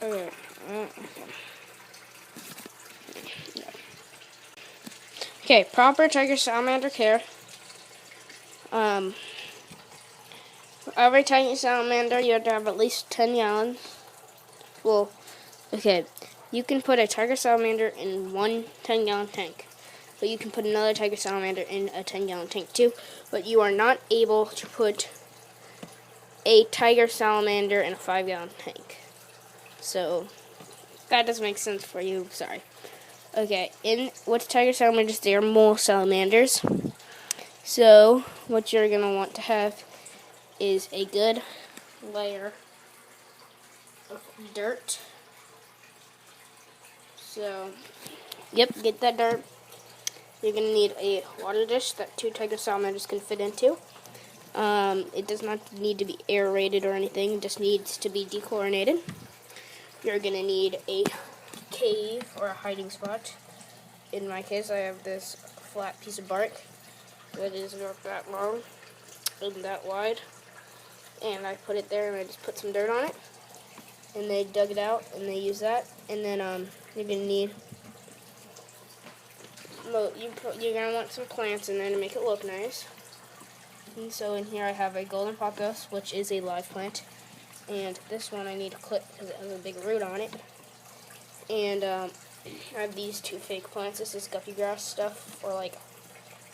Okay. Okay, proper tiger salamander care. Every tiger salamander, you have to have at least 10 gallons. Well, okay, you can put a tiger salamander in one 10-gallon tank, but you can put another tiger salamander in a 10-gallon tank too. But you are not able to put a tiger salamander in a 5-gallon tank. So that doesn't make sense for you. Sorry. Okay, with tiger salamanders, they are mole salamanders. So what you're gonna want to have is a good layer of dirt. So, yep, get that dirt. You're going to need a water dish that 2 tiger salamanders can fit into. It does not need to be aerated or anything. It just needs to be dechlorinated. You're going to need a cave or a hiding spot. In my case, I have this flat piece of bark that is about that long and that wide. And I put it there and I just put some dirt on it. And they dug it out and they use that. And then you're going to need... Well, you're going to want some plants in there to make it look nice. And so in here I have a golden pothos, which is a live plant. And this one I need to clip because it has a big root on it. And I have these 2 fake plants. This is guppy grass stuff for like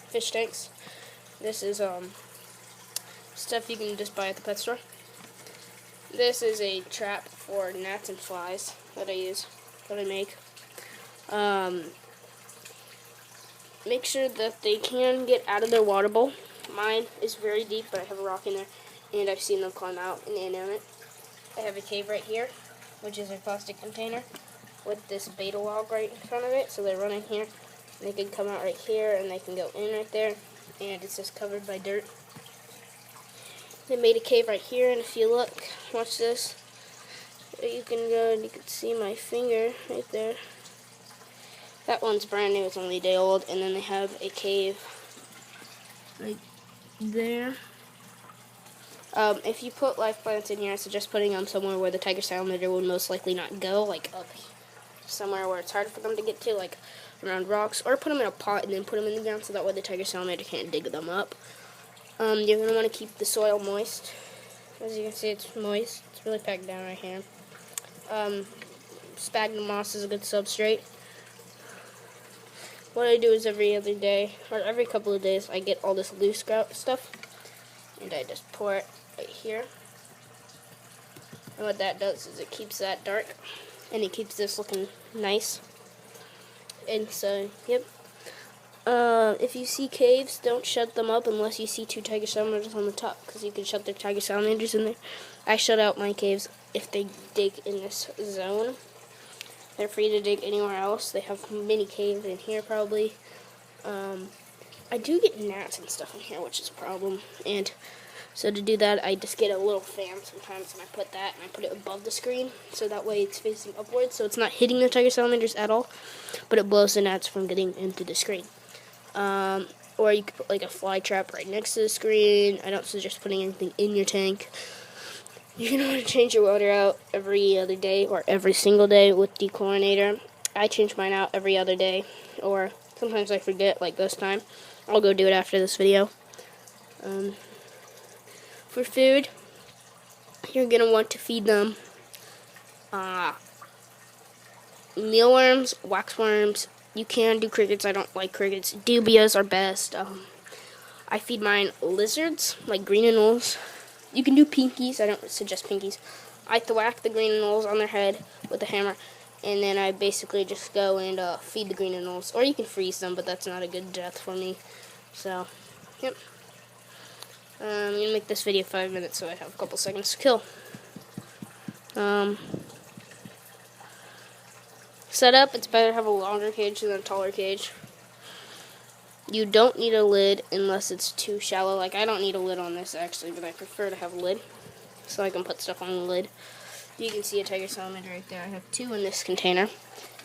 fish tanks. This is stuff you can just buy at the pet store. This is a trap for gnats and flies that I make. Make sure that they can get out of their water bowl. Mine is very deep, but I have a rock in there, and I've seen them climb out and in on it. I have a cave right here, which is a plastic container with this beta log right in front of it, so they run in here, and they can come out right here, and they can go in right there, and it's just covered by dirt. They made a cave right here, and if you look, watch this, you can go and you can see my finger right there. That one's brand new, it's only a day old, and then they have a cave right there. If you put live plants in here, I suggest putting them somewhere where the tiger salamander would most likely not go, like up somewhere where it's hard for them to get to, like around rocks, or put them in a pot and then put them in the ground so that way the tiger salamander can't dig them up. You're going to want to keep the soil moist. As you can see, it's moist. It's really packed down right here. Sphagnum moss is a good substrate. What I do is every other day, or every couple of days, I get all this loose grout stuff, and I just pour it right here. And what that does is it keeps that dark, and it keeps this looking nice. And so, yep. If you see caves, don't shut them up unless you see 2 tiger salamanders on the top, because you can shut the tiger salamanders in there. I shut out my caves if they dig in this zone. They're free to dig anywhere else. They have mini caves in here probably. I do get gnats and stuff in here, which is a problem. And so to do that, I just get a little fan sometimes, and I put that, and I put it above the screen, so that way it's facing upwards, so it's not hitting the tiger salamanders at all, but it blows the gnats from getting into the screen. Or you could put like a fly trap right next to the screen. I don't suggest putting anything in your tank. You can want to change your water out every other day or every single day with dechlorinator. I change mine out every other day, or sometimes I forget, like this time. I'll go do it after this video. For food, you're going to want to feed them mealworms, waxworms. You can do crickets. I don't like crickets. Dubias are best. I feed mine lizards, like green anoles. You can do pinkies. I don't suggest pinkies. I thwack the green anoles on their head with a hammer, and then I basically just go and feed the green anoles. Or you can freeze them, but that's not a good death for me. So, yep. I'm going to make this video 5 minutes so I have a couple seconds to kill. Setup, it's better to have a longer cage than a taller cage. You don't need a lid unless it's too shallow. Like, I don't need a lid on this actually, but I prefer to have a lid so I can put stuff on the lid. You can see a tiger salamander right there. I have 2 in this container.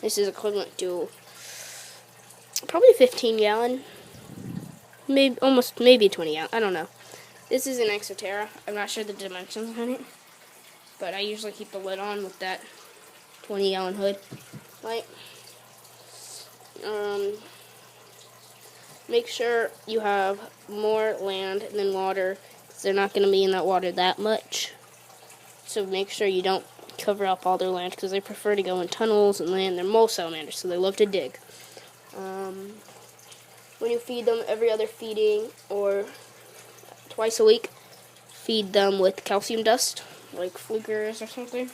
This is equivalent to probably 15-gallon, maybe 20 gallon. I don't know. This is an Exoterra. I'm not sure the dimensions on it, but I usually keep the lid on with that 20-gallon hood. Like, make sure you have more land than water, because they're not going to be in that water that much. So make sure you don't cover up all their land, because they prefer to go in tunnels and land. They're mole salamanders, so they love to dig. When you feed them every other feeding or twice a week, feed them with calcium dust, like Flukers or something.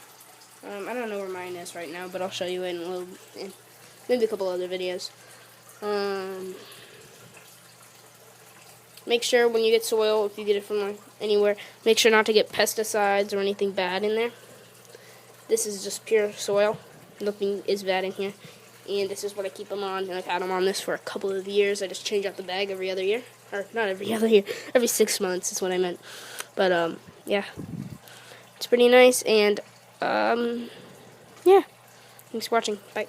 I don't know where mine is right now, but I'll show you in maybe a couple other videos. Make sure when you get soil, if you get it from anywhere, make sure not to get pesticides or anything bad in there. This is just pure soil. Nothing is bad in here. And this is what I keep them on. And I've had them on this for a couple of years. I just change out the bag every other year. Or not every other year. Every 6 months is what I meant. But, yeah. It's pretty nice. And, yeah. Thanks for watching. Bye.